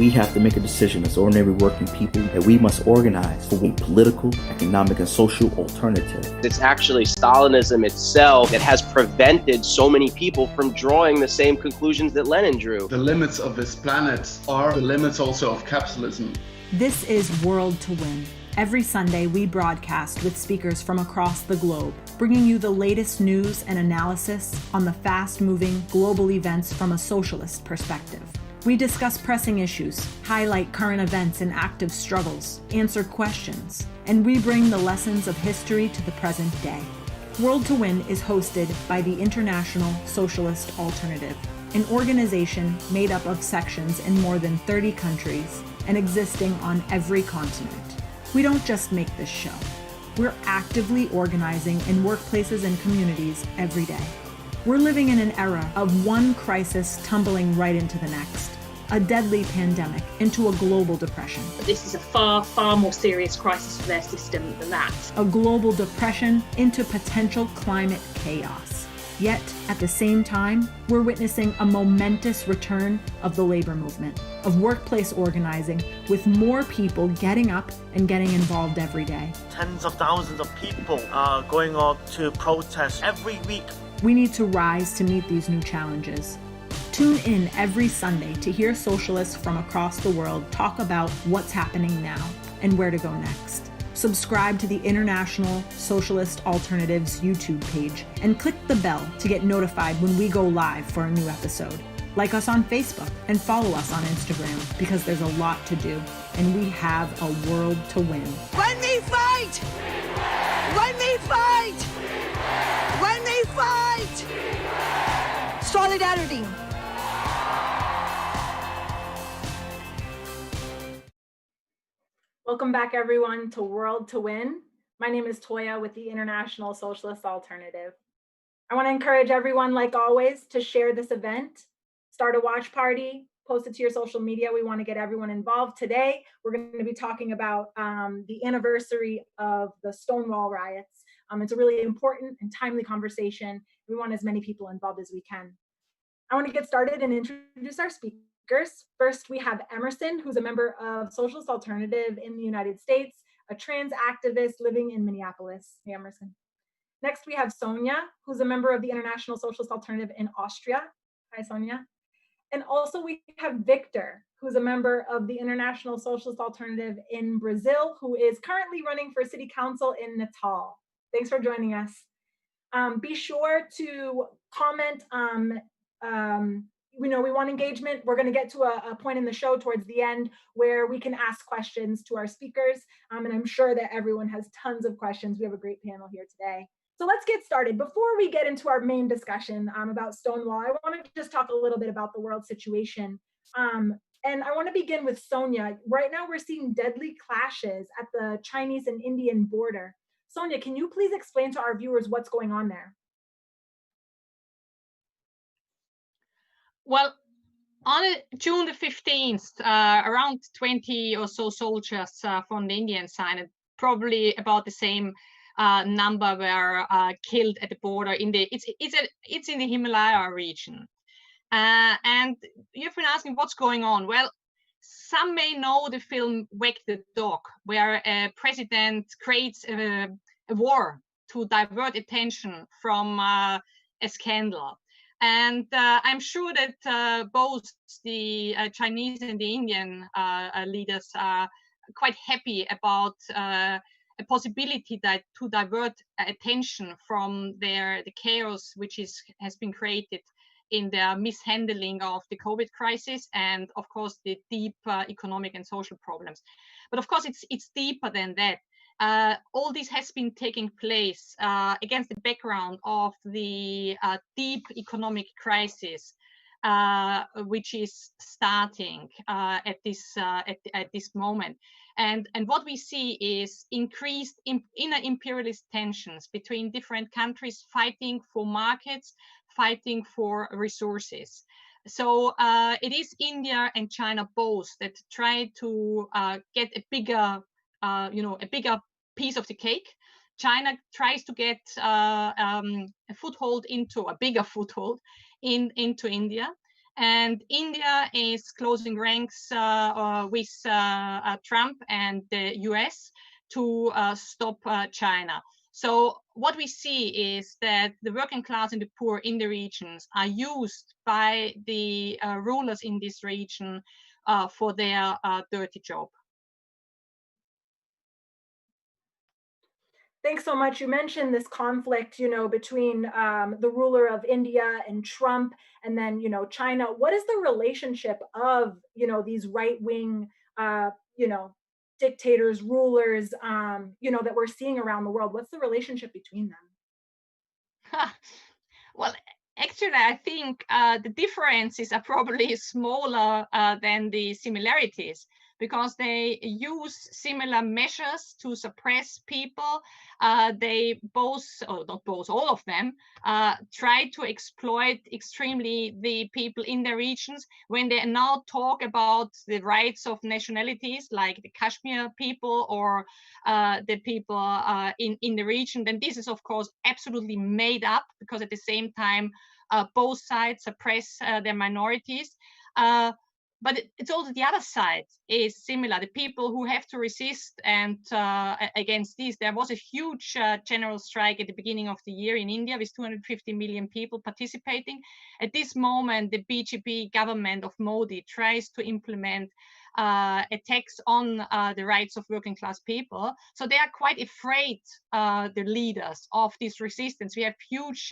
we have to make a decision as ordinary working people that we must organize for a political, economic, and social alternative. It's actually Stalinism itself that has prevented so many people from drawing the same conclusions that Lenin drew. The limits of this planet are the limits also of capitalism. This is World to Win. Every Sunday, we broadcast with speakers from across the globe, bringing you the latest news and analysis on the fast-moving global events from a socialist perspective. We discuss pressing issues, highlight current events and active struggles, answer questions, and we bring the lessons of history to the present day. World to Win is hosted by the International Socialist Alternative, an organization made up of sections in more than 30 countries and existing on every continent. We don't just make this show. We're actively organizing in workplaces and communities every day. We're living in an era of one crisis tumbling right into the next, a deadly pandemic into a global depression. This is a far, far more serious crisis for their system than that. A global depression into potential climate chaos. Yet, at the same time, we're witnessing a momentous return of the labor movement, of workplace organizing, with more people getting up and getting involved every day. Tens of thousands of people are going out to protest every week. We need to rise to meet these new challenges. Tune in every Sunday to hear socialists from across the world talk about what's happening now and where to go next. Subscribe to the International Socialist Alternatives YouTube page and click the bell to get notified when we go live for a new episode. Like us on Facebook and follow us on Instagram because there's a lot to do and we have a world to win. When we fight! When we fight! When we fight! Solidarity! Welcome back, everyone, to World to Win. My name is Toya with the International Socialist Alternative. I want to encourage everyone, like always, to share this event, start a watch party, post it to your social media. We want to get everyone involved. Today, we're going to be talking about the anniversary of the Stonewall riots. It's a really important and timely conversation. We want as many people involved as we can. I want to get started and introduce our speakers. First, we have Emerson, who's a member of Socialist Alternative in the United States, a trans activist living in Minneapolis. Hey, Emerson. Next, we have Sonja, who's a member of the International Socialist Alternative in Austria. Hi, Sonja. And also we have Victor, who's a member of the International Socialist Alternative in Brazil, who is currently running for city council in Natal. Thanks for joining us. Be sure to comment. We want engagement. We're going to get to a point in the show towards the end where we can ask questions to our speakers. And I'm sure that everyone has tons of questions. We have a great panel here today. So let's get started. Before we get into our main discussion about Stonewall, I want to just talk a little bit about the world situation. And I want to begin with Sonja. Right now, we're seeing deadly clashes at the Chinese and Indian border. Sonja, can you please explain to our viewers what's going on there? Well, on June the 15th, around 20 or so soldiers from the Indian side, and probably about the same number were killed at the border. It's in the Himalaya region. And you've been asking what's going on. Well, some may know the film Wag the Dog, where a president creates a war to divert attention from a scandal. And I'm sure that both the Chinese and the Indian leaders are quite happy about a possibility that to divert attention from the chaos which has been created in their mishandling of the COVID crisis and, of course, the deep economic and social problems. But of course, it's deeper than that. All this has been taking place against the background of the deep economic crisis, which is starting at this moment. And what we see is increased inner imperialist tensions between different countries fighting for markets, fighting for resources. So it is India and China both that try to get a bigger piece of the cake. China tries to get a bigger foothold into India, And India is closing ranks with Trump and the US to stop China. So what we see is that the working class and the poor in the regions are used by the rulers in this region for their dirty job. Thanks so much. You mentioned this conflict, between the ruler of India and Trump, and then, China. What is the relationship of, these right-wing, dictators, rulers, that we're seeing around the world? What's the relationship between them? Well, actually, I think the differences are probably smaller than the similarities, because they use similar measures to suppress people. They both, or not both, all of them, try to exploit extremely the people in the regions. When they now talk about the rights of nationalities, like the Kashmir people or the people in the region, then this is, of course, absolutely made up, because at the same time, both sides suppress their minorities. But it's also the other side is similar. The people who have to resist and against this. There was a huge general strike at the beginning of the year in India with 250 million people participating. At this moment, the BJP government of Modi tries to implement attacks on the rights of working class people. So they are quite afraid, the leaders of this resistance. We have huge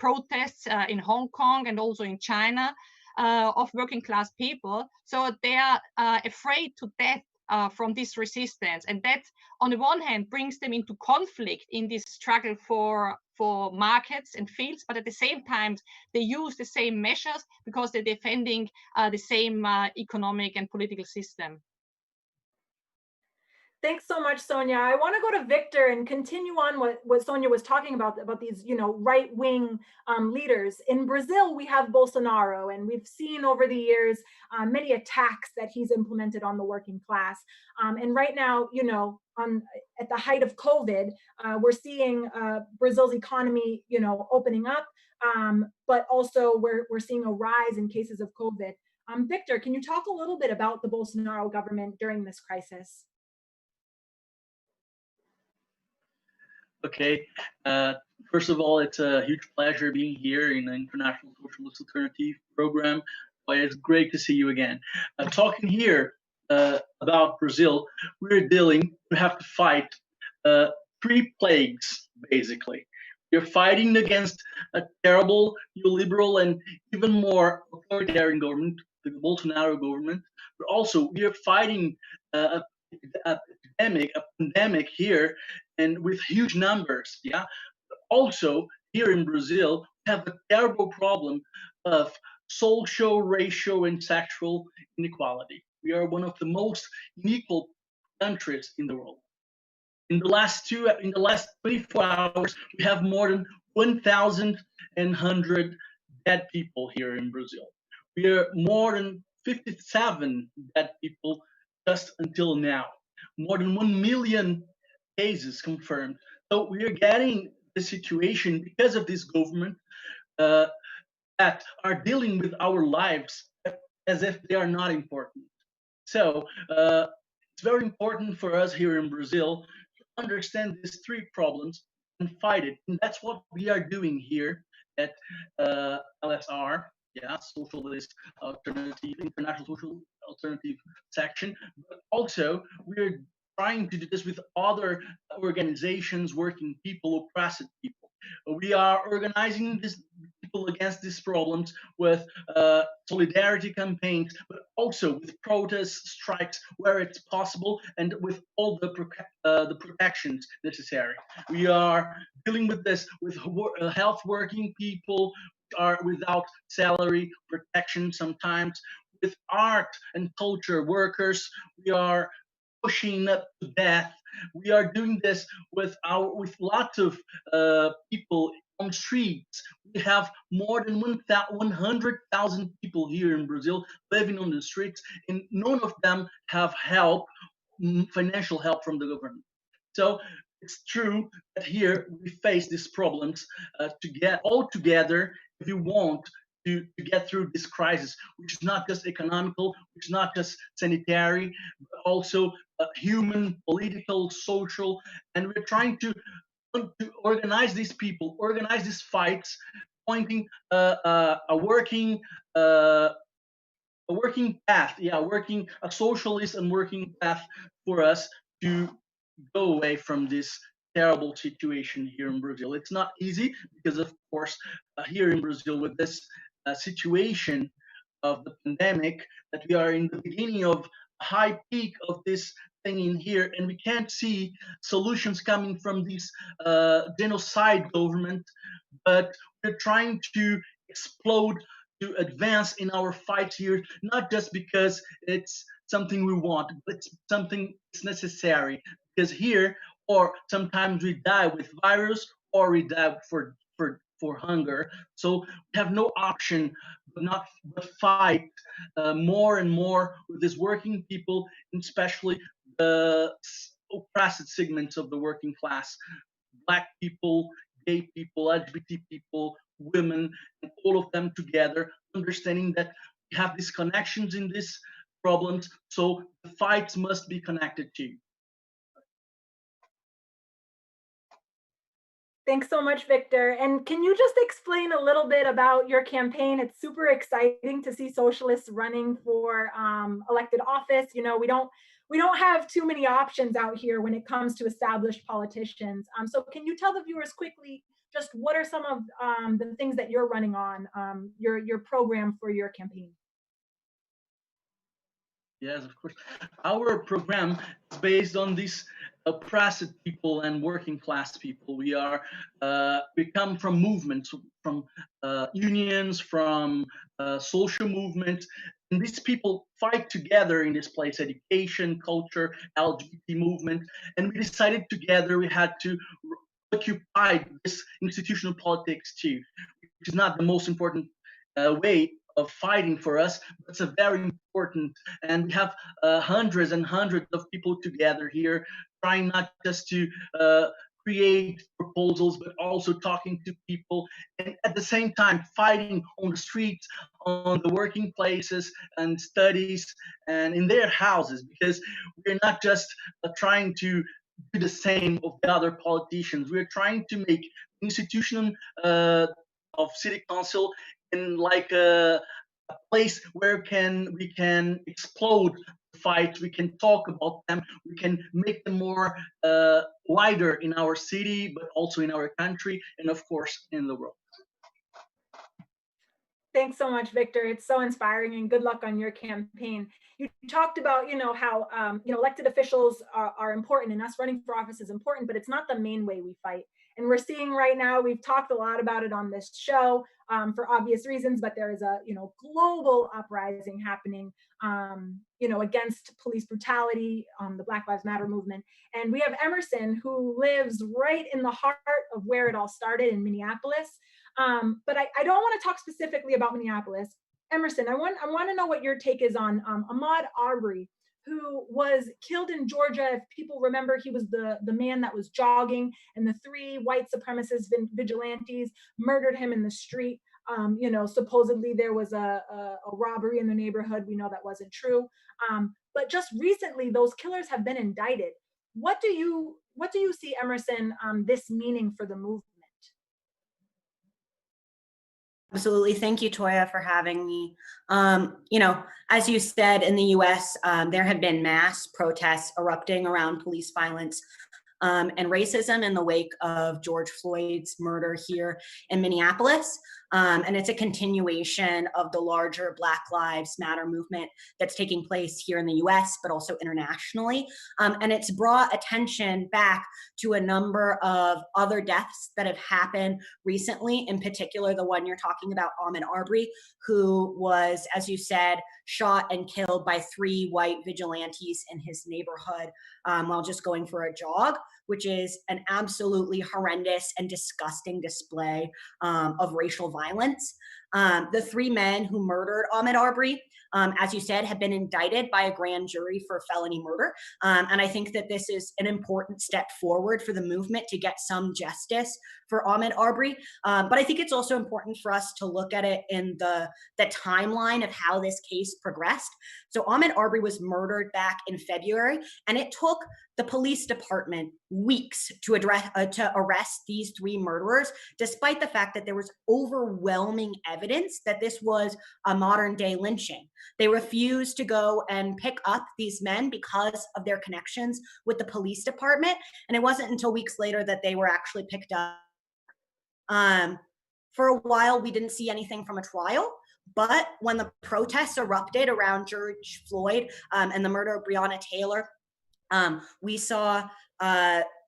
protests in Hong Kong and also in China of working class people. So they are afraid to death from this resistance. And that, on the one hand, brings them into conflict in this struggle for markets and fields, but at the same time, they use the same measures because they're defending the same economic and political system. Thanks so much, Sonja. I want to go to Victor and continue on what Sonja was talking about these, right-wing leaders. In Brazil, we have Bolsonaro, and we've seen over the years many attacks that he's implemented on the working class. And right now, at the height of COVID, we're seeing Brazil's economy, opening up, but also we're seeing a rise in cases of COVID. Victor, can you talk a little bit about the Bolsonaro government during this crisis? Okay. First of all, it's a huge pleasure being here in the International Socialist Alternative program. It's great to see you again. Talking here about Brazil, we have to fight 3 plagues, basically. We're fighting against a terrible neoliberal and even more authoritarian government, the Bolsonaro government, but also we are fighting a pandemic here, and with huge numbers. Yeah. Also, here in Brazil, we have a terrible problem of social, racial, and sexual inequality. We are one of the most unequal countries in the world. In the last 24 hours, we have more than 1,100 dead people here in Brazil. We are more than 57 dead people just until now. More than 1 million cases confirmed. So we are getting the situation because of this government that are dealing with our lives as if they are not important. So it's very important for us here in Brazil to understand these 3 problems and fight it. And that's what we are doing here at LSR, Socialist Alternative, International Social Alternative section. But also we're trying to do this with other organizations, working people, oppressed people. We are organizing these people against these problems with solidarity campaigns, but also with protests, strikes where it's possible, and with all the protections necessary. We are dealing with this with health working people are without salary protection sometimes, with art and culture workers. We are pushing up to death. We are doing this with lots of people on streets. We have more than 100,000 people here in Brazil living on the streets, and none of them have help, financial help from the government. So it's true that here we face these problems to get all together if we want to get through this crisis, which is not just economical, which is not just sanitary, but also human, political, social, and we're trying to organize these people, organize these fights, pointing a working path, a socialist and working path for us to go away from this terrible situation here in Brazil. It's not easy because, of course, here in Brazil with this situation of the pandemic, that we are in the beginning of a high peak of this thing in here, and we can't see solutions coming from this genocide government, but we're trying to explode, to advance in our fight here, not just because it's something we want, but it's something that's necessary. Because here, or sometimes we die with virus, or we die for hunger. So we have no option but fight more and more with these working people, and especially the oppressed segments of the working class, Black people, gay people, LGBT people, women, and all of them together, understanding that we have these connections in these problems, so the fights must be connected to. Thanks so much, Victor. And can you just explain a little bit about your campaign? It's super exciting to see socialists running for elected office. You know, we don't have too many options out here when it comes to established politicians. So can you tell the viewers quickly just what are some of the things that you're running on, your program for your campaign? Yes, of course. Our program is based on these oppressed people and working class people. We come from movements, from unions, from social movements, and these people fight together in this place: education, culture, LGBT movement. And we decided together we had to occupy this institutional politics too, which is not the most important way of fighting for us, but it's a very important, and we have hundreds and hundreds of people together here, trying not just to create proposals, but also talking to people, and at the same time fighting on the streets, on the working places and studies, and in their houses, because we're not just trying to do the same of the other politicians. We're trying to make institution of city council in like a place where we can explode the fight, we can talk about them, we can make them more wider in our city, but also in our country, and of course in the world. Thanks so much, Victor. It's so inspiring, and good luck on your campaign. You talked about, how, elected officials are important, and us running for office is important, but it's not the main way we fight. And we're seeing right now, we've talked a lot about it on this show for obvious reasons, but there is a, global uprising happening, against police brutality, the Black Lives Matter movement. And we have Emerson, who lives right in the heart of where it all started in Minneapolis. But I don't want to talk specifically about Minneapolis. Emerson, I want to know what your take is on Ahmaud Arbery, who was killed in Georgia. If people remember, he was the man that was jogging, and the 3 white supremacist vigilantes murdered him in the street. Supposedly there was a robbery in the neighborhood. We know that wasn't true. But just recently, those killers have been indicted. What do you see, Emerson, this meaning for the movement? Absolutely. Thank you, Toya, for having me. As you said, in the US, there have been mass protests erupting around police violence and racism in the wake of George Floyd's murder here in Minneapolis. And it's a continuation of the larger Black Lives Matter movement that's taking place here in the US, but also internationally. And it's brought attention back to a number of other deaths that have happened recently, in particular, the one you're talking about, Ahmaud Arbery, who was, as you said, shot and killed by 3 white vigilantes in his neighborhood while just going for a jog, which is an absolutely horrendous and disgusting display of racial violence. The 3 men who murdered Ahmaud Arbery as you said, have been indicted by a grand jury for felony murder. And I think that this is an important step forward for the movement to get some justice for Ahmaud Arbery. But I think it's also important for us to look at it in the timeline of how this case progressed. So Ahmaud Arbery was murdered back in February, and it took the police department weeks to arrest these three murderers, despite the fact that there was overwhelming evidence that this was a modern day lynching. They refused to go and pick up these men because of their connections with the police department. And it wasn't until weeks later that they were actually picked up. For a while, we didn't see anything from a trial. But when the protests erupted around George Floyd and the murder of Breonna Taylor, we saw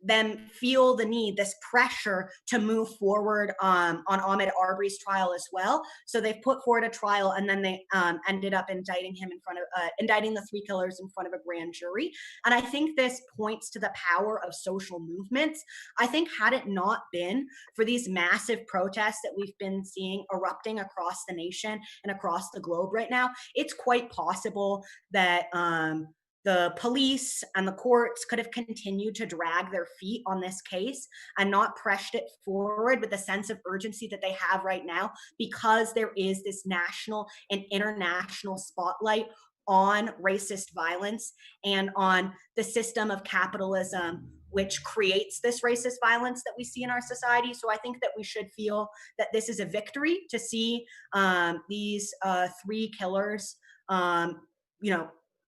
them feel the need, this pressure to move forward on Ahmaud Arbery's trial as well. So they've put forward a trial, and then they ended up indicting him indicting the three killers in front of a grand jury. And I think this points to the power of social movements. I think had it not been for these massive protests that we've been seeing erupting across the nation and across the globe right now, it's quite possible that the police and the courts could have continued to drag their feet on this case and not pressed it forward with the sense of urgency that they have right now, because there is this national and international spotlight on racist violence and on the system of capitalism which creates this racist violence that we see in our society. So I think that we should feel that this is a victory to see these three killers,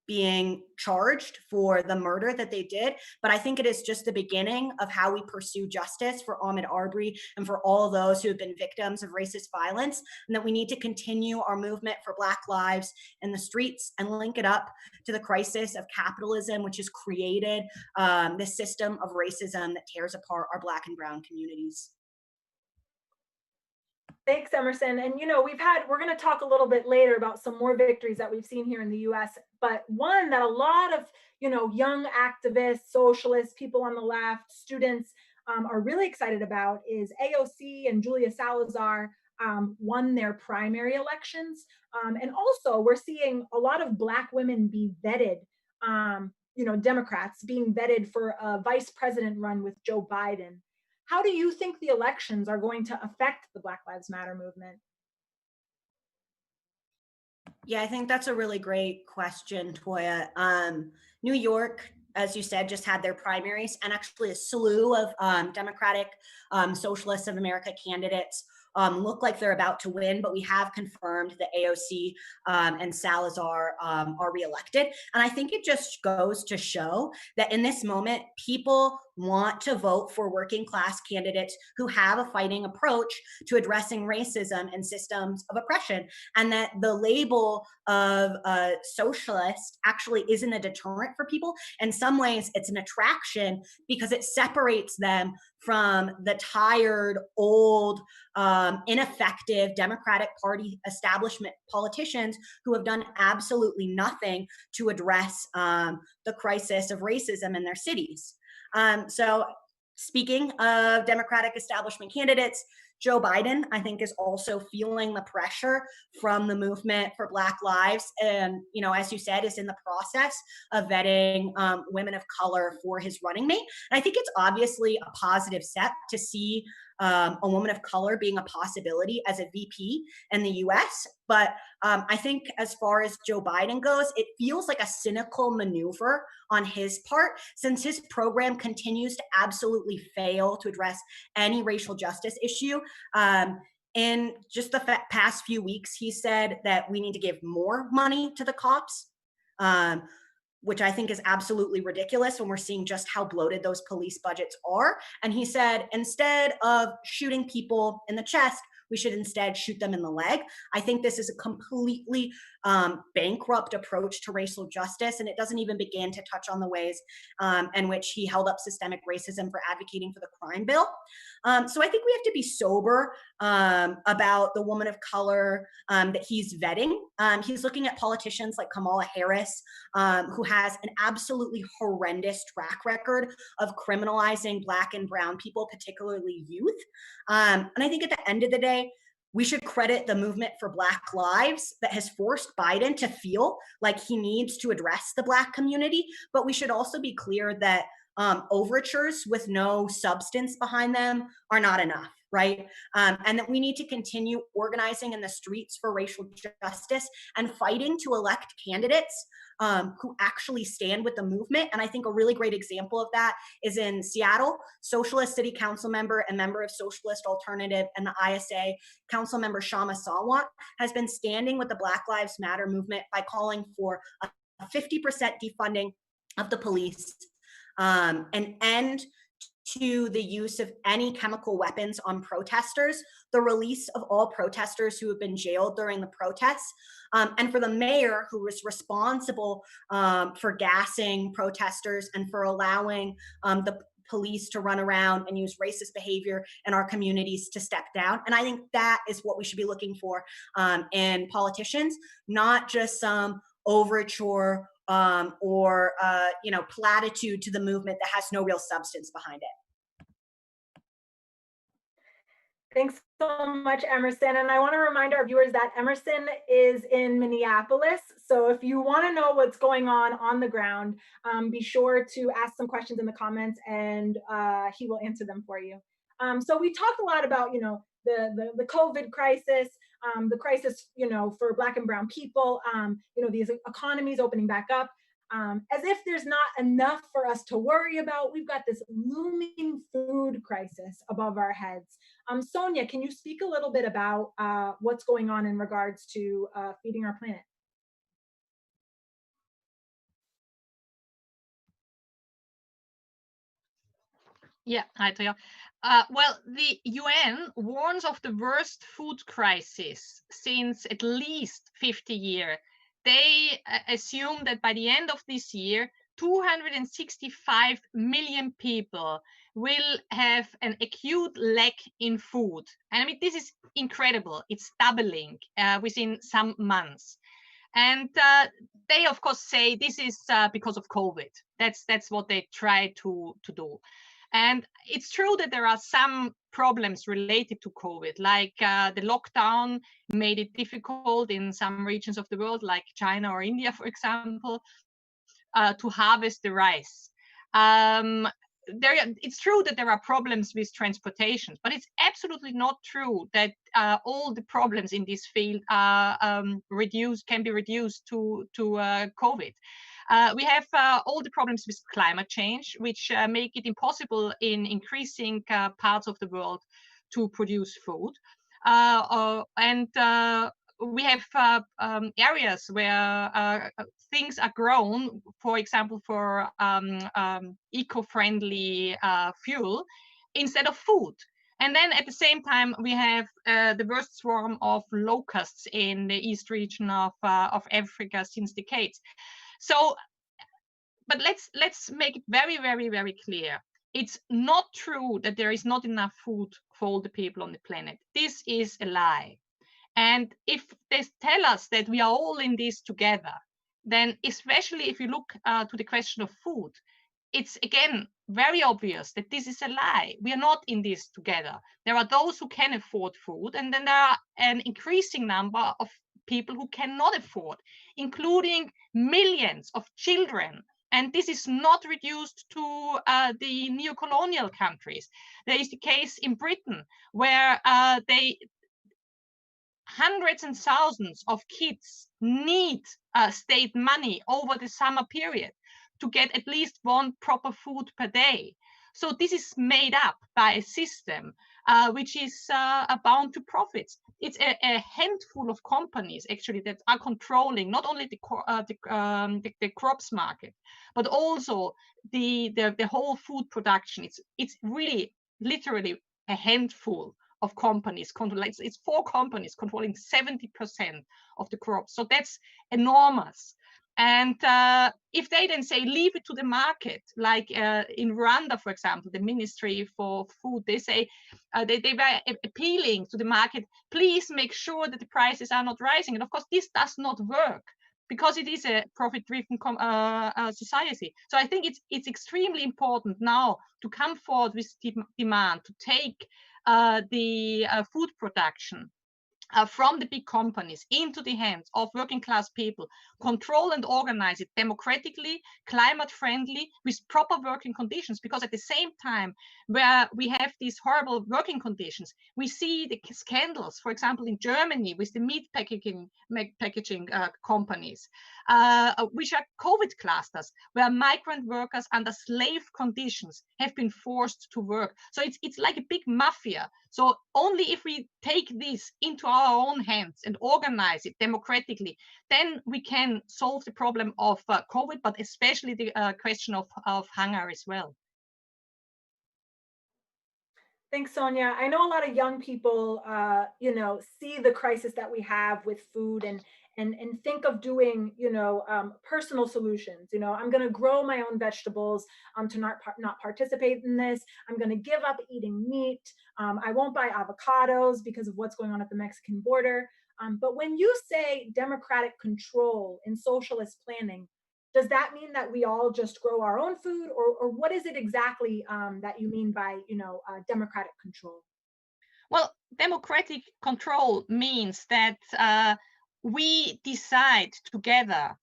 being charged for the murder that they did. But I think it is just the beginning of how we pursue justice for Ahmaud Arbery and for all those who have been victims of racist violence, and that we need to continue our movement for Black lives in the streets and link it up to the crisis of capitalism, which has created this system of racism that tears apart our Black and Brown communities. Thanks, Emerson. And, we're going to talk a little bit later about some more victories that we've seen here in the US, but one that a lot of, young activists, socialists, people on the left, students are really excited about is AOC and Julia Salazar won their primary elections. And also we're seeing a lot of Black women be vetted, Democrats being vetted for a vice president run with Joe Biden. How do you think the elections are going to affect the Black Lives Matter movement? Yeah, I think that's a really great question, Toya. New York, as you said, just had their primaries, and actually a slew of Democratic Socialists of America candidates look like they're about to win, but we have confirmed that AOC and Salazar are reelected. And I think it just goes to show that in this moment, people want to vote for working class candidates who have a fighting approach to addressing racism and systems of oppression, and that the label of socialist actually isn't a deterrent for people. In some ways, it's an attraction because it separates them from the tired, old, ineffective Democratic Party establishment politicians who have done absolutely nothing to address the crisis of racism in their cities. So speaking of Democratic establishment candidates, Joe Biden, I think, is also feeling the pressure from the movement for Black lives. And, as you said, is in the process of vetting women of color for his running mate. And I think it's obviously a positive step to see a woman of color being a possibility as a VP in the US. But I think as far as Joe Biden goes, it feels like a cynical maneuver on his part, since his program continues to absolutely fail to address any racial justice issue. In just the past few weeks, he said that we need to give more money to the cops, which I think is absolutely ridiculous when we're seeing just how bloated those police budgets are. And he said, instead of shooting people in the chest, we should instead shoot them in the leg. I think this is a completely bankrupt approach to racial justice, and it doesn't even begin to touch on the ways in which he held up systemic racism for advocating for the crime bill. So I think we have to be sober about the woman of color that he's vetting. He's looking at politicians like Kamala Harris, who has an absolutely horrendous track record of criminalizing Black and Brown people, particularly youth. And I think at the end of the day, We should credit the movement for Black Lives that has forced Biden to feel like he needs to address the Black community. But we should also be clear that overtures with no substance behind them are not enough, right? And that we need to continue organizing in the streets for racial justice and fighting to elect candidates who actually stand with the movement. And I think a really great example of that is in Seattle. Socialist City Council member and member of Socialist Alternative and the ISA Council member Shama Salwant has been standing with the Black Lives Matter movement by calling for a 50% defunding of the police, an end to the use of any chemical weapons on protesters, the release of all protesters who have been jailed during the protests, and for the mayor who was responsible for gassing protesters and for allowing the police to run around and use racist behavior in our communities to step down. And I think that is what we should be looking for in politicians, not just some overture or platitude to the movement that has no real substance behind it. Thanks so much, Emerson. And I want to remind our viewers that Emerson is in Minneapolis. So if you want to know what's going on the ground, be sure to ask some questions in the comments and he will answer them for you. So we talked a lot about, the COVID crisis, the crisis, for Black and Brown people, these economies opening back up. As if there's not enough for us to worry about, we've got this looming food crisis above our heads. Sonja, can you speak a little bit about what's going on in regards to feeding our planet? Yeah, hi, Toya. Well, the UN warns of the worst food crisis since at least 50 years. They assume that by the end of this year, 265 million people will have an acute lack in food. And I mean, this is incredible. It's doubling within some months. And they, of course, say this is because of COVID. That's what they try to do. And it's true that there are some problems related to COVID, like the lockdown made it difficult in some regions of the world, like China or India, for example, to harvest the rice. It's true that there are problems with transportation, but it's absolutely not true that all the problems in this field are can be reduced to COVID. We have all the problems with climate change, which make it impossible in increasing parts of the world to produce food. And we have areas where things are grown, for example, for eco-friendly fuel instead of food. And then at the same time, we have the worst swarm of locusts in the east region of Africa since decades. So, but let's make it very, very, very clear. It's not true that there is not enough food for all the people on the planet. This is a lie. And if they tell us that we are all in this together, then especially if you look to the question of food, it's again very obvious that this is a lie. We are not in this together. There are those who can afford food, and then there are an increasing number of people who cannot afford, including millions of children. And this is not reduced to the neo-colonial countries. There is the case in Britain where hundreds and thousands of kids need state money over the summer period to get at least one proper food per day. So this is made up by a system which is bound to profits. It's a handful of companies actually that are controlling not only the crops market, but also the whole food production. It's really literally a handful of companies controlling. It's 4 companies controlling 70% of the crops. So that's enormous. And if they then say, leave it to the market, like in Rwanda, for example, the Ministry for Food, they say, they were appealing to the market, please make sure that the prices are not rising. And of course, this does not work because it is a profit-driven society. So I think it's extremely important now to come forward with demand, to take the food production from the big companies into the hands of working class people, control and organize it democratically, climate friendly, with proper working conditions. Because at the same time where we have these horrible working conditions, we see the scandals, for example, in Germany with the meat packaging companies, which are COVID clusters, where migrant workers under slave conditions have been forced to work. So it's like a big mafia. So only if we take this into our own hands and organize it democratically, then we can solve the problem of COVID, but especially the question of hunger as well. Thanks, Sonja. I know a lot of young people, see the crisis that we have with food and think of doing, personal solutions. I'm going to grow my own vegetables to not participate in this. I'm going to give up eating meat. I won't buy avocados because of what's going on at the Mexican border. But when you say democratic control in socialist planning, does that mean that we all just grow our own food, or what is it exactly that you mean by, democratic control? Well, democratic control means that we decide together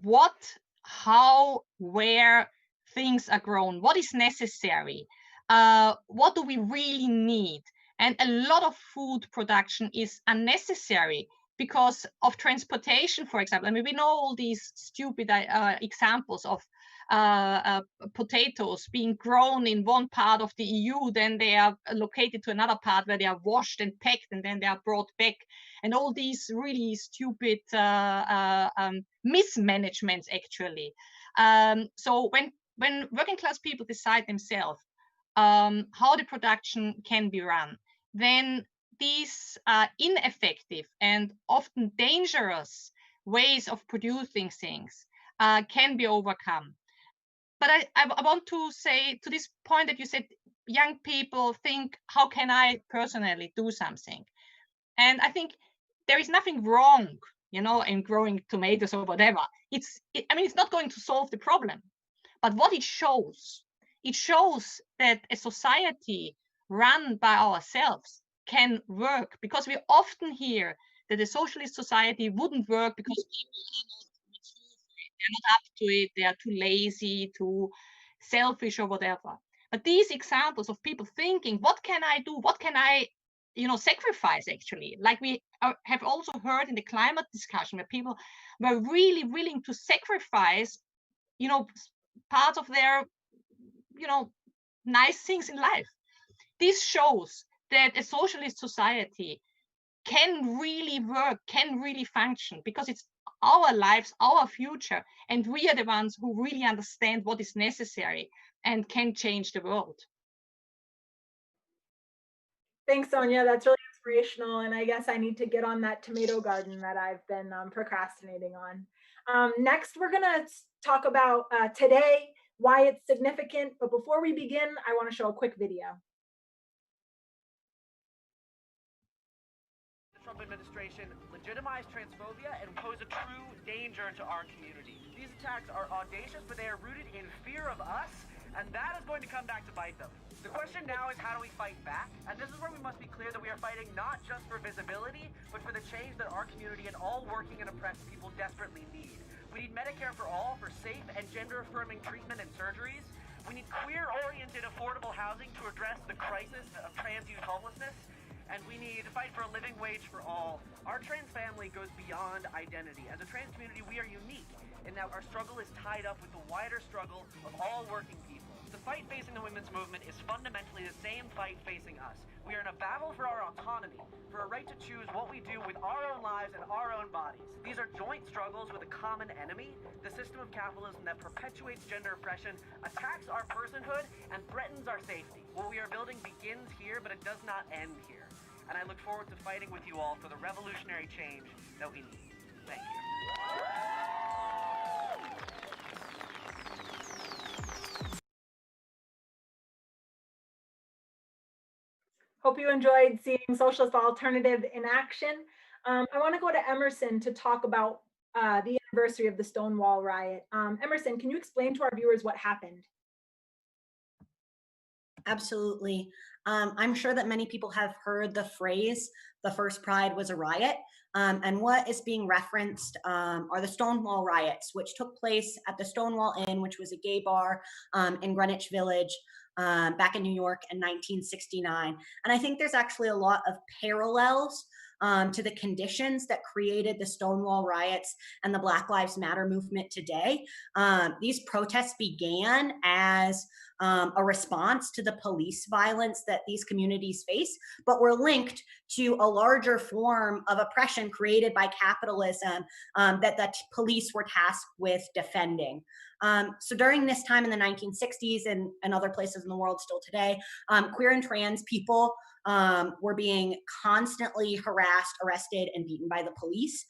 what, how, where things are grown, what is necessary, what do we really need. And a lot of food production is unnecessary because of transportation, for example. I mean, we know all these stupid examples of potatoes being grown in one part of the EU, then they are located to another part where they are washed and packed, and then they are brought back. And all these really stupid mismanagements, actually. So when working class people decide themselves how the production can be run, then these ineffective and often dangerous ways of producing things can be overcome. But I want to say to this point that you said, young people think, how can I personally do something? And I think there is nothing wrong, in growing tomatoes or whatever. It's not going to solve the problem. But what it shows that a society run by ourselves can work, because we often hear that a socialist society wouldn't work because they're not up to it, they are too lazy, too selfish or whatever. But these examples of people thinking, what can I do? What can I, sacrifice, actually? Like we have also heard in the climate discussion, where people were really willing to sacrifice, parts of their, nice things in life. This shows that a socialist society can really work, can really function, because it's our lives, our future, and we are the ones who really understand what is necessary and can change the world. Thanks, Sonja. That's really inspirational, and I guess I need to get on that tomato garden that I've been procrastinating on. Next, we're going to talk about today, why it's significant. But before we begin, I want to show a quick video. The Trump administration legitimized transphobia and pose a true danger to our community. These attacks are audacious, but they are rooted in fear of us, and that is going to come back to bite them. The question now is, how do we fight back? And this is where we must be clear that we are fighting not just for visibility, but for the change that our community and all working and oppressed people desperately need. We need Medicare for all, for safe and gender-affirming treatment and surgeries. We need queer-oriented, affordable housing to address the crisis of trans youth homelessness. And we need to fight for a living wage for all. Our trans family goes beyond identity. As a trans community, we are unique in that our struggle is tied up with the wider struggle of all working people. The fight facing the women's movement is fundamentally the same fight facing us. We are in a battle for our autonomy, for a right to choose what we do with our own lives and our own bodies. These are joint struggles with a common enemy, the system of capitalism that perpetuates gender oppression, attacks our personhood, and threatens our safety. What we are building begins here, but it does not end here. And I look forward to fighting with you all for the revolutionary change that we need. Thank you. Hope you enjoyed seeing Socialist Alternative in action. I want to go to Emerson to talk about the anniversary of the Stonewall riot. Emerson, can you explain to our viewers what happened? Absolutely. I'm sure that many people have heard the phrase, the first Pride was a riot. And what is being referenced are the Stonewall riots, which took place at the Stonewall Inn, which was a gay bar in Greenwich Village back in New York in 1969. And I think there's actually a lot of parallels to the conditions that created the Stonewall riots and the Black Lives Matter movement today. These protests began as a response to the police violence that these communities face, but were linked to a larger form of oppression created by capitalism that the police were tasked with defending. So during this time in the 1960s and other places in the world still today, queer and trans people were being constantly harassed, arrested, and beaten by the police,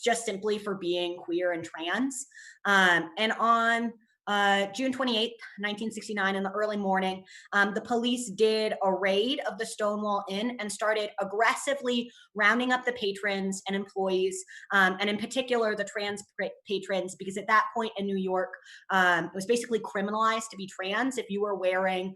just simply for being queer and trans. And on June 28th, 1969, in the early morning, the police did a raid of the Stonewall Inn and started aggressively rounding up the patrons and employees, and in particular the trans patrons, because at that point in New York, it was basically criminalized to be trans if you were wearing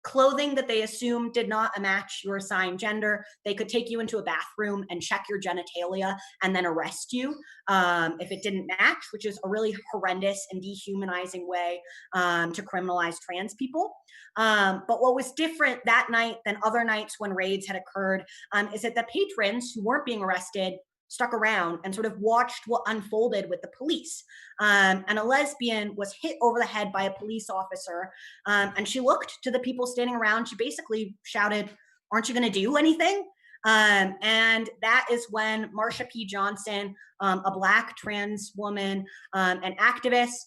clothing that they assumed did not match your assigned gender. They could take you into a bathroom and check your genitalia and then arrest you if it didn't match, which is a really horrendous and dehumanizing way to criminalize trans people. But what was different that night than other nights when raids had occurred is that the patrons who weren't being arrested stuck around and sort of watched what unfolded with the police. And a lesbian was hit over the head by a police officer, and she looked to the people standing around. She basically shouted, "Aren't you going to do anything?" And that is when Marsha P. Johnson, a Black trans woman, an activist,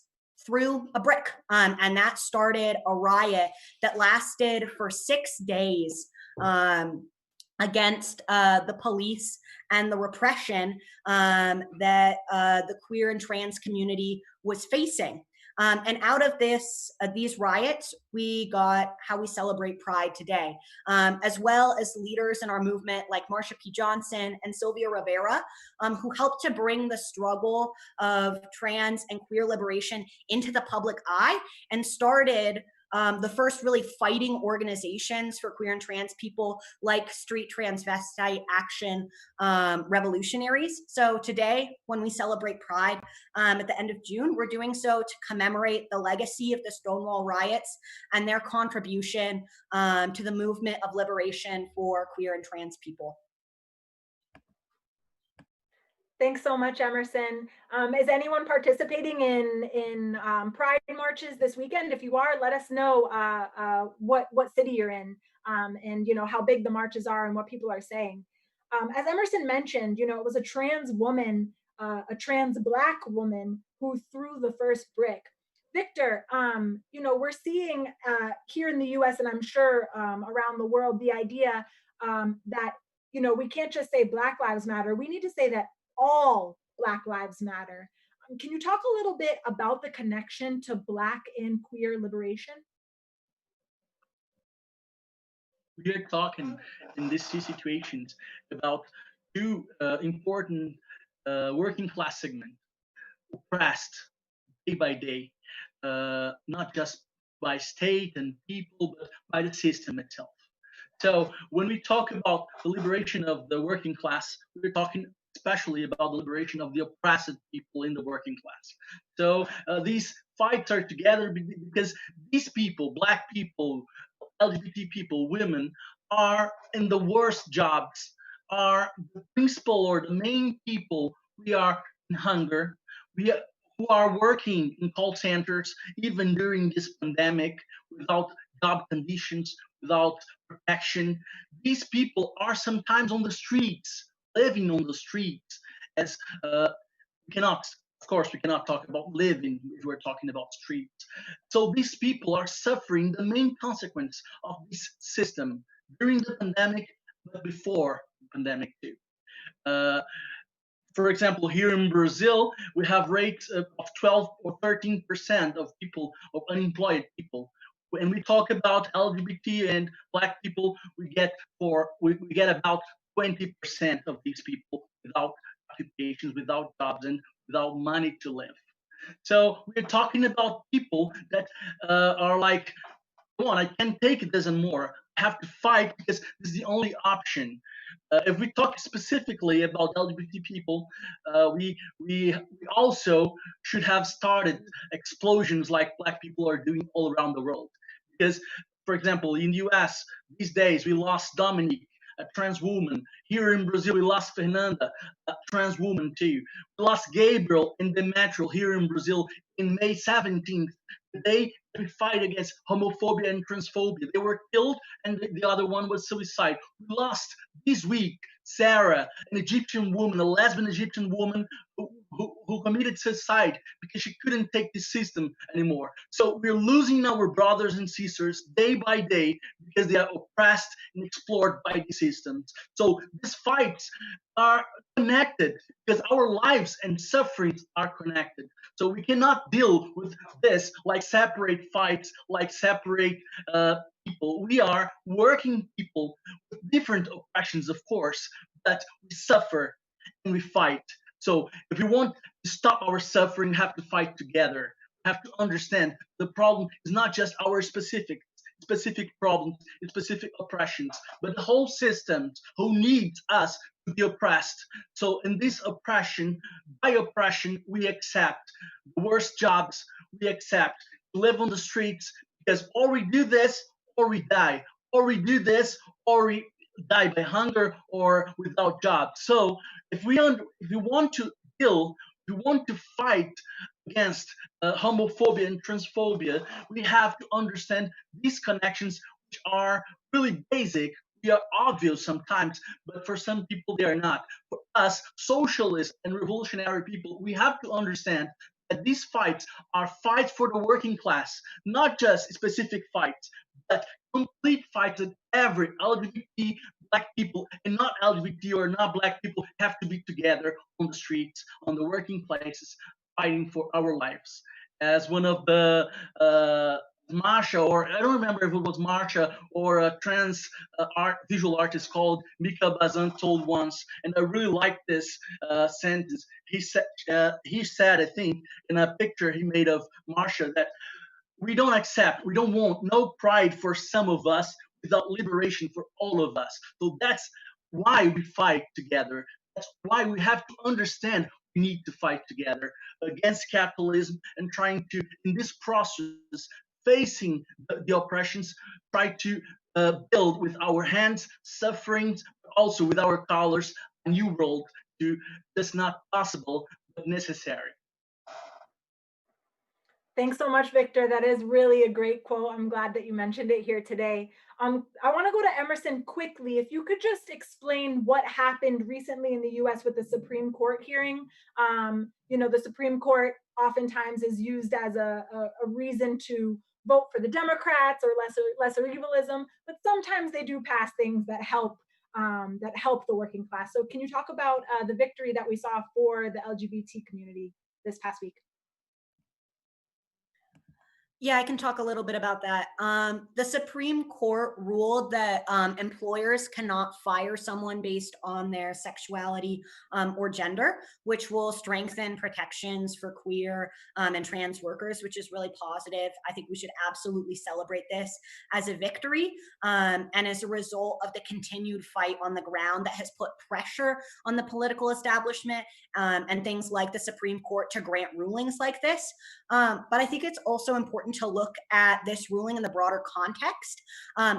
threw a brick, and that started a riot that lasted for 6 days against the police and the repression that the queer and trans community was facing. And out of these riots, we got how we celebrate Pride today, as well as leaders in our movement like Marsha P. Johnson and Sylvia Rivera, who helped to bring the struggle of trans and queer liberation into the public eye and started the first really fighting organizations for queer and trans people, like Street Transvestite Action Revolutionaries. So today, when we celebrate Pride at the end of June, we're doing so to commemorate the legacy of the Stonewall riots and their contribution to the movement of liberation for queer and trans people. Thanks so much, Emerson. Is anyone participating in Pride marches this weekend? If you are, let us know what city you're in, and how big the marches are and what people are saying. As Emerson mentioned, it was a trans woman, a trans Black woman, who threw the first brick. Victor, we're seeing here in the U.S. and I'm sure around the world the idea that we can't just say Black Lives Matter. We need to say that all Black lives matter. Can you talk a little bit about the connection to Black and queer liberation? We are talking in these two situations about two important working class segments, oppressed day by day, not just by state and people, but by the system itself. So when we talk about the liberation of the working class, we're talking especially about the liberation of the oppressed people in the working class. So these fights are together because these people, Black people, LGBT people, women, are in the worst jobs, are the principal or the main people. We are in hunger. Who are working in call centers even during this pandemic without job conditions, without protection. These people are sometimes on the streets, living on the streets, as we cannot talk about living if we're talking about streets. So these people are suffering the main consequence of this system during the pandemic, but before the pandemic too. For example, here in Brazil, we have rates of 12 or 13% of people, of unemployed people. When we talk about LGBT and Black people, we get about 20% of these people without occupations, without jobs, and without money to live. So we're talking about people that are like come on, I can't take it as more. I have to fight because this is the only option. If we talk specifically about LGBT people, we also should have started explosions like Black people are doing all around the world. Because, for example, in the US these days, we lost Dominique, a trans woman. Here in Brazil, we lost Fernanda, a trans woman too. We lost Gabriel and Demetriel here in Brazil in May 17th, the day we fight against homophobia and transphobia. They were killed, and the other one was suicide. We lost this week Sarah, an Egyptian woman, a lesbian Egyptian woman who committed suicide because she couldn't take the system anymore. So we're losing our brothers and sisters day by day because they are oppressed and explored by the systems. So these fights are connected because our lives and sufferings are connected. So we cannot deal with this like separate fights, like separate people. We are working people with different oppressions, of course, but we suffer and we fight. So if we want to stop our suffering, we have to fight together. We have to understand the problem is not just our specific problems, specific oppressions, but the whole system who needs us to be oppressed. So in this oppression, by oppression, we accept the worst jobs, we accept to live on the streets, because or we do this or we die, or we do this or we die by hunger or without jobs. So if we want to deal, if we want to fight against homophobia and transphobia, we have to understand these connections, which are really basic. They are obvious sometimes, but for some people they are not. For us, socialist and revolutionary people, we have to understand that these fights are fights for the working class, not just specific fights, but complete fights that every LGBT Black people and not LGBT or not Black people have to be together on the streets, on the working places, fighting for our lives. As one of the Marsha, or I don't remember if it was Marsha or a trans visual artist called Mika Bazan told once, and I really like this sentence. He said, I think, in a picture he made of Marsha, that we don't accept, we don't want no pride for some of us without liberation for all of us. So that's why we fight together. That's why we have to understand we need to fight together against capitalism and trying to, in this process, facing the oppressions, try to build with our hands, sufferings, but also with our colors, a new world that's not possible, but necessary. Thanks so much, Victor. That is really a great quote. I'm glad that you mentioned it here today. I want to go to Emerson quickly. If you could just explain what happened recently in the US with the Supreme Court hearing. The Supreme Court oftentimes is used as a reason to vote for the Democrats or lesser evilism, but sometimes they do pass things that help the working class. So can you talk about the victory that we saw for the LGBT community this past week? Yeah, I can talk a little bit about that. The Supreme Court ruled that employers cannot fire someone based on their sexuality or gender, which will strengthen protections for queer and trans workers, which is really positive. I think we should absolutely celebrate this as a victory and as a result of the continued fight on the ground that has put pressure on the political establishment and things like the Supreme Court to grant rulings like this. But I think it's also important to look at this ruling in the broader context.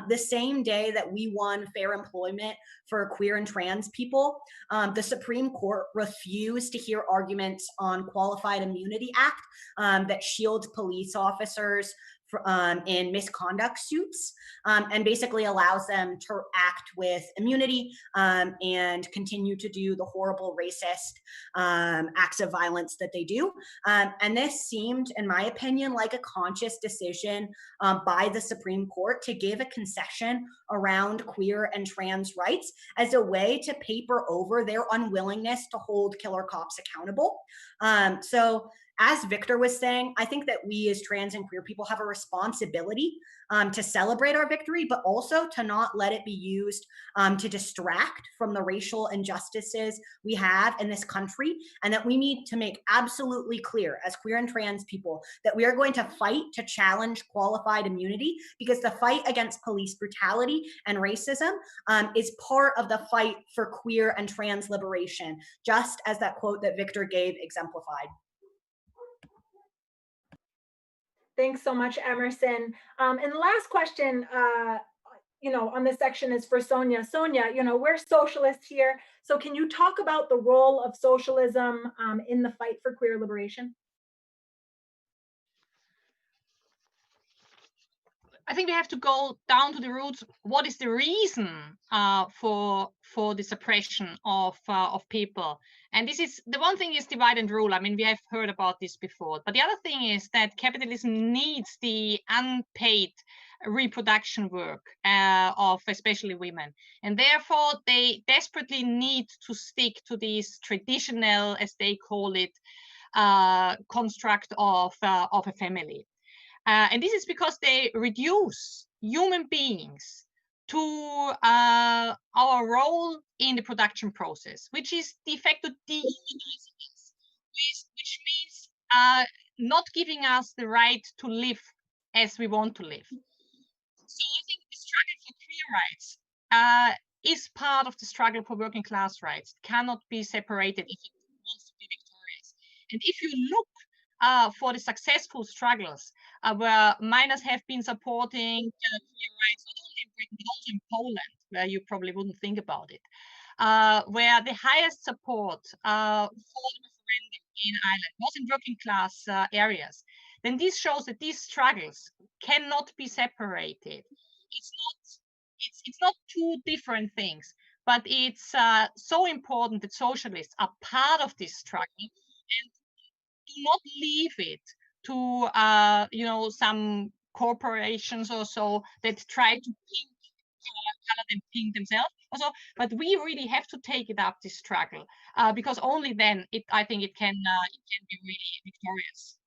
The same day that we won fair employment for queer and trans people, the Supreme Court refused to hear arguments on Qualified Immunity Act that shields police officers in misconduct suits and basically allows them to act with immunity and continue to do the horrible racist acts of violence that they do. And this seemed, in my opinion, like a conscious decision by the Supreme Court to give a concession around queer and trans rights as a way to paper over their unwillingness to hold killer cops accountable. So as Victor was saying, I think that we as trans and queer people have a responsibility to celebrate our victory, but also to not let it be used to distract from the racial injustices we have in this country, and that we need to make absolutely clear as queer and trans people that we are going to fight to challenge qualified immunity, because the fight against police brutality and racism is part of the fight for queer and trans liberation, just as that quote that Victor gave exemplified. Thanks so much, Emerson. And the last question, on this section is for Sonja. Sonja, we're socialists here. So can you talk about the role of socialism in the fight for queer liberation? I think we have to go down to the roots. What is the reason for the suppression of people? And this is the one thing is divide and rule. I mean, we have heard about this before. But the other thing is that capitalism needs the unpaid reproduction work of especially women, and therefore they desperately need to stick to this traditional, as they call it, construct of a family. And this is because they reduce human beings to our role in the production process, which is de facto dehumanizing us, which means not giving us the right to live as we want to live. So I think the struggle for queer rights is part of the struggle for working class rights. It cannot be separated if it wants to be victorious. And if you look for the successful struggles where minors have been supporting queer rights, not only in Britain, but also in Poland, where you probably wouldn't think about it, where the highest support for the referendum in Ireland was in working class areas, then this shows that these struggles cannot be separated. It's not two different things, but it's so important that socialists are part of this struggle and do not leave it to some corporations or so that try to color and pink themselves also, but we really have to take it up, this struggle, because only then I think it can be really victorious.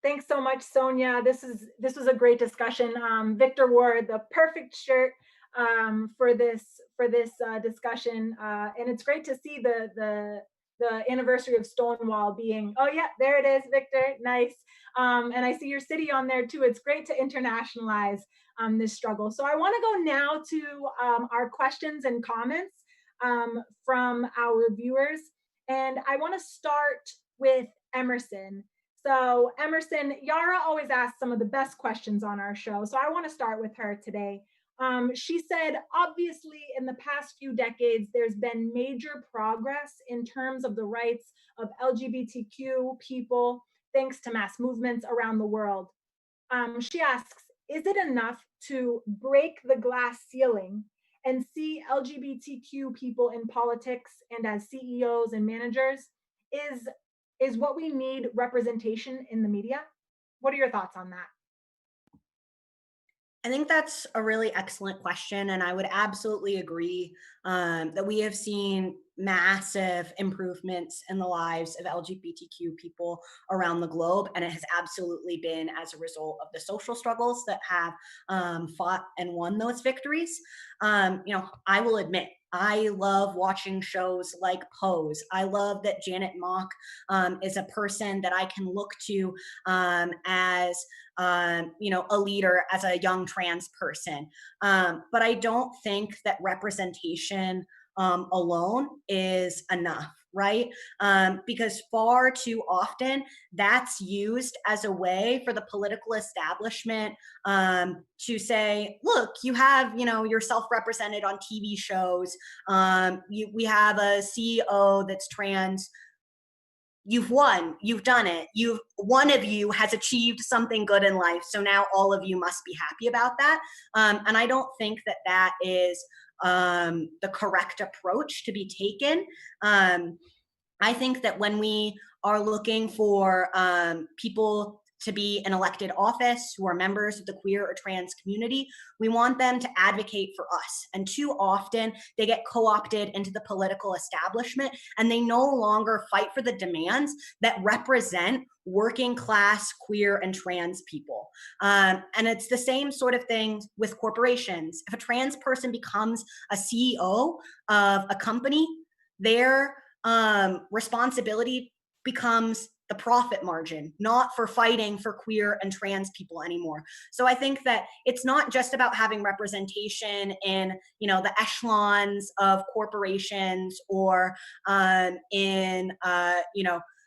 Thanks so much, Sonja. This was a great discussion. Victor wore the perfect shirt for this discussion, and it's great to see the anniversary of Stonewall being, oh yeah, there it is, Victor, nice. And I see your city on there too. It's great to internationalize this struggle. So I want to go now to our questions and comments from our viewers. And I want to start with Emerson. So Emerson, Yara always asks some of the best questions on our show. So I want to start with her today. She said, obviously, in the past few decades, there's been major progress in terms of the rights of LGBTQ people, thanks to mass movements around the world. She asks, is it enough to break the glass ceiling and see LGBTQ people in politics and as CEOs and managers? Is what we need representation in the media? What are your thoughts on that? I think that's a really excellent question, and I would absolutely agree that we have seen massive improvements in the lives of LGBTQ people around the globe, and it has absolutely been as a result of the social struggles that have fought and won those victories. I will admit, I love watching shows like Pose. I love that Janet Mock is a person that I can look to as a leader, as a young trans person. But I don't think that representation alone is enough, right? Because far too often that's used as a way for the political establishment to say, look, you have, you're self-represented on TV shows. We have a CEO that's trans. You've won, you've done it. One of you has achieved something good in life. So now all of you must be happy about that. And I don't think that that is the correct approach to be taken. I think that when we are looking for people to be in elected office, who are members of the queer or trans community. We want them to advocate for us. And too often they get co-opted into the political establishment, and they no longer fight for the demands that represent working class queer and trans people. And it's the same sort of thing with corporations. If a trans person becomes a CEO of a company, their responsibility becomes the profit margin, not for fighting for queer and trans people anymore. So I think that it's not just about having representation in, the echelons of corporations or in,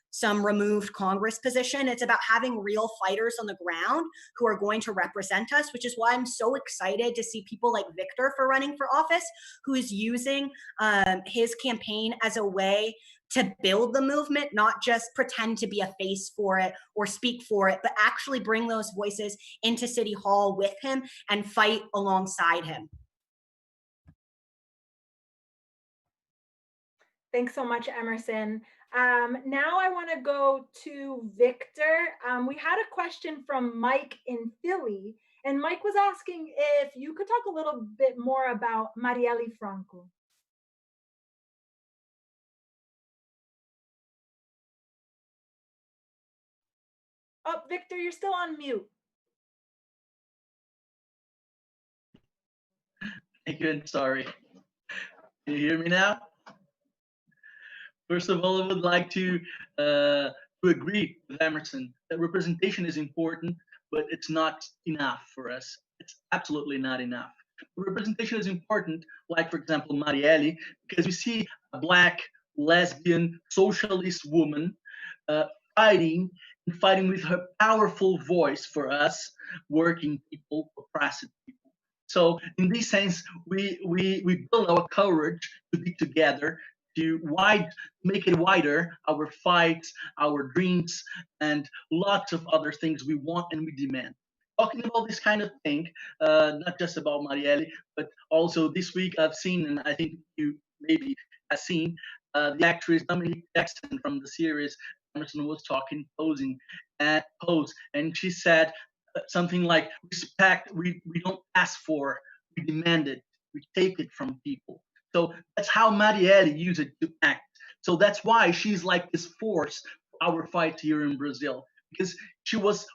some removed Congress position. It's about having real fighters on the ground who are going to represent us, which is why I'm so excited to see people like Victor for running for office, who is using his campaign as a way to build the movement, not just pretend to be a face for it or speak for it, but actually bring those voices into City Hall with him and fight alongside him. Thanks so much, Emerson. Now I want to go to Victor. We had a question from Mike in Philly, and Mike was asking if you could talk a little bit more about Marielle Franco. Oh, Victor, you're still on mute. Again, sorry. Can you hear me now? First of all, I would like to agree with Emerson that representation is important, but it's not enough for us. It's absolutely not enough. Representation is important, like, for example, Marielle, because we see a Black, lesbian, socialist woman fighting with her powerful voice for us, working people, oppressed people. So in this sense, we build our courage to be together, to make it wider, our fights, our dreams, and lots of other things we want and we demand. Talking about this kind of thing, not just about Marielle, but also this week I've seen, and I think you maybe have seen, the actress Dominique Jackson from the series Emerson was talking, Pose, and she said something like, respect, we don't ask for, we demand it, we take it from people. So that's how Marielle used it to act. So that's why she's like this force for our fight here in Brazil, because she was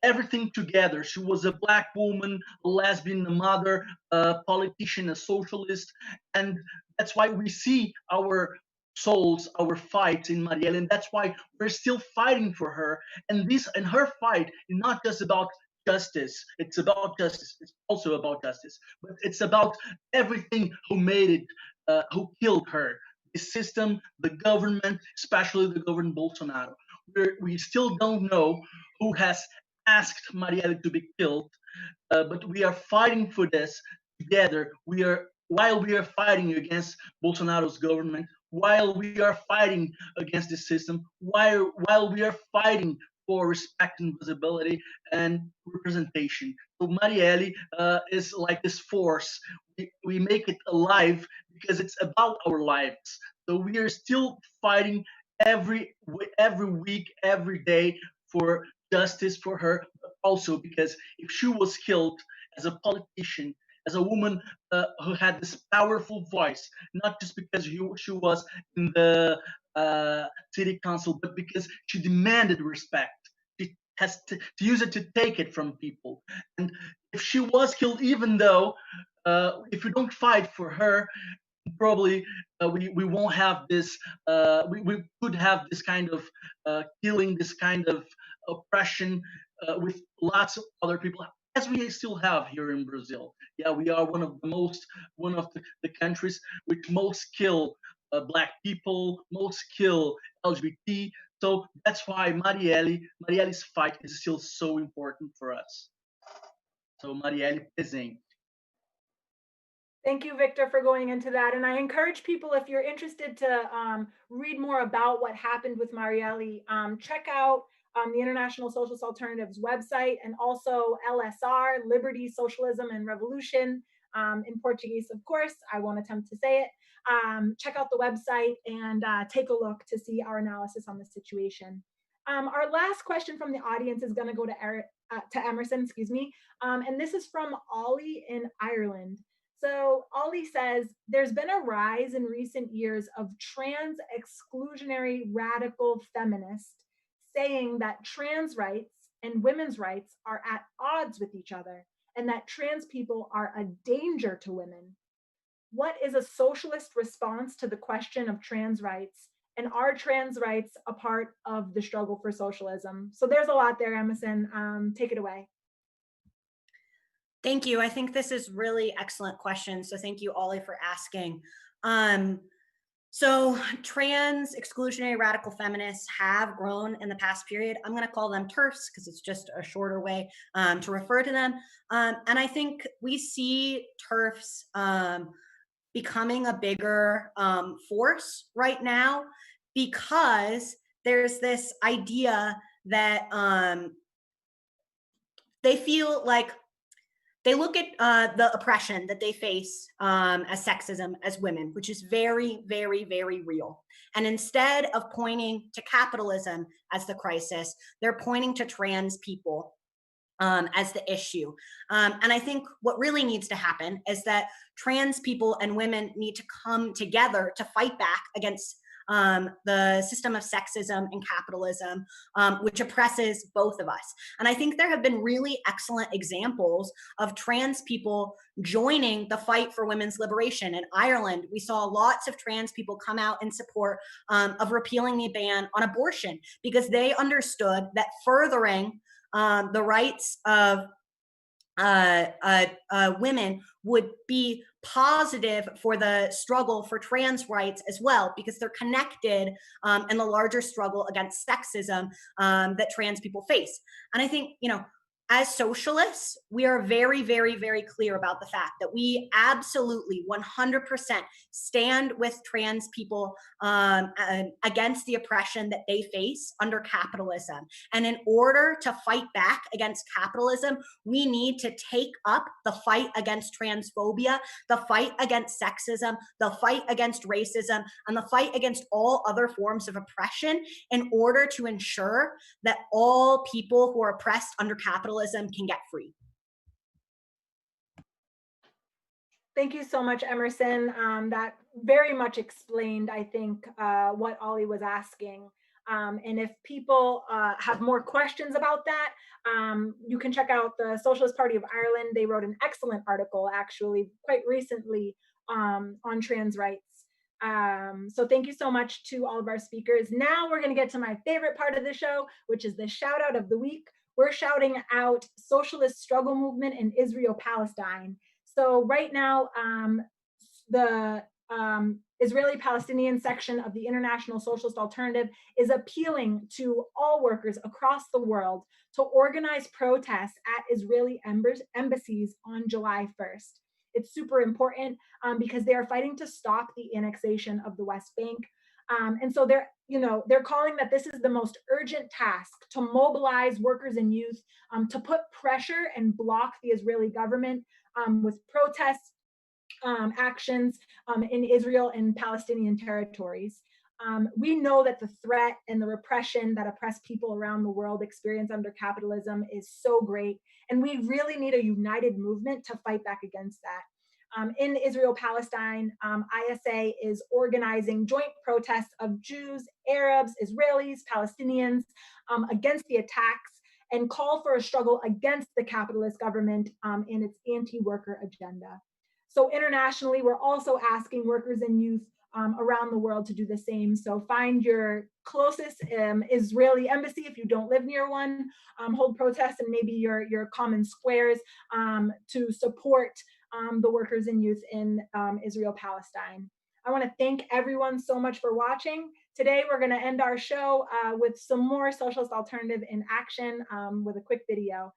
everything together. She was a Black woman, a lesbian, a mother, a politician, a socialist, and that's why we see our souls, our fights in Marielle, and that's why we're still fighting for her. And her fight is not just about justice. It's about justice. It's also about justice, but it's about everything who made it, who killed her. The system, the government, especially the government Bolsonaro. We still don't know who has asked Marielle to be killed, but we are fighting for this together. While we are fighting against Bolsonaro's government, while we are fighting against the system, while we are fighting for respect and visibility and representation. So Marielle is like this force. We make it alive because it's about our lives. So we are still fighting every week, every day for justice for her, but also because if she was killed as a politician, as a woman who had this powerful voice, not just because she was in the city council, but because she demanded respect. She has to use it to take it from people. And if she was killed, even though if we don't fight for her, probably we won't have this, we could have this kind of killing, this kind of oppression with lots of other people, as we still have here in Brazil. Yeah, we are one of the countries which most kill Black people, most kill LGBT. So that's why Marielle's fight is still so important for us. So Marielle presente. Thank you, Victor, for going into that. And I encourage people, if you're interested to read more about what happened with Marielle, check out the International Socialist Alternatives website, and also LSR, Liberty, Socialism, and Revolution, in Portuguese, of course. I won't attempt to say it. Check out the website and take a look to see our analysis on the situation. Our last question from the audience is going to go to Emerson, excuse me. And this is from Ollie in Ireland. So Ollie says, there's been a rise in recent years of trans exclusionary radical feminists saying that trans rights and women's rights are at odds with each other and that trans people are a danger to women. What is a socialist response to the question of trans rights? And are trans rights a part of the struggle for socialism? So there's a lot there, Emerson. Take it away. Thank you. I think this is really excellent question. So thank you, Ollie, for asking. So trans exclusionary radical feminists have grown in the past period. I'm going to call them TERFs because it's just a shorter way to refer to them. And I think we see TERFs becoming a bigger force right now because there's this idea that they feel like they look at the oppression that they face as sexism as women, which is very, very, very real. And instead of pointing to capitalism as the crisis, they're pointing to trans people as the issue. And I think what really needs to happen is that trans people and women need to come together to fight back against the system of sexism and capitalism, which oppresses both of us. And I think there have been really excellent examples of trans people joining the fight for women's liberation. In Ireland, we saw lots of trans people come out in support of repealing the ban on abortion because they understood that furthering the rights of women would be positive for the struggle for trans rights as well, because they're connected in the larger struggle against sexism that trans people face. And I think, as socialists, we are very, very, very clear about the fact that we absolutely 100% stand with trans people against the oppression that they face under capitalism. And in order to fight back against capitalism, we need to take up the fight against transphobia, the fight against sexism, the fight against racism, and the fight against all other forms of oppression in order to ensure that all people who are oppressed under capitalism can get free. Thank you so much, Emerson. That very much explained, I think, what Ollie was asking. And if people have more questions about that, you can check out the Socialist Party of Ireland. They wrote an excellent article, actually, quite recently on trans rights. So thank you so much to all of our speakers. Now we're going to get to my favorite part of the show, which is the shout out of the week. We're shouting out socialist struggle movement in Israel-Palestine. So right now, the Israeli-Palestinian section of the International Socialist Alternative is appealing to all workers across the world to organize protests at Israeli embassies on July 1st. It's super important because they are fighting to stop the annexation of the West Bank. And so they're calling that this is the most urgent task to mobilize workers and youth to put pressure and block the Israeli government with protests, actions in Israel and Palestinian territories. We know that the threat and the repression that oppressed people around the world experience under capitalism is so great, and we really need a united movement to fight back against that. In Israel-Palestine, ISA is organizing joint protests of Jews, Arabs, Israelis, Palestinians against the attacks and call for a struggle against the capitalist government and its anti-worker agenda. So internationally, we're also asking workers and youth around the world to do the same. So find your closest Israeli embassy if you don't live near one, hold protests in maybe your common squares to support the workers and youth in Israel-Palestine. I want to thank everyone so much for watching. Today, we're going to end our show with some more Socialist Alternative in action with a quick video.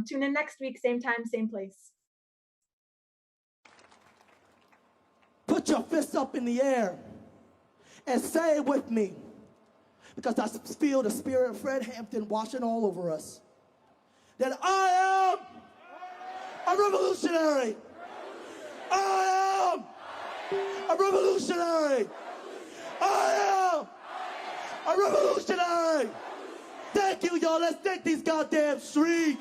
Tune in next week, same time, same place. Put your fists up in the air and say it with me, because I feel the spirit of Fred Hampton washing all over us. That I am a revolutionary. I am a revolutionary. I am a revolutionary. Thank you, y'all. Let's take these goddamn streets.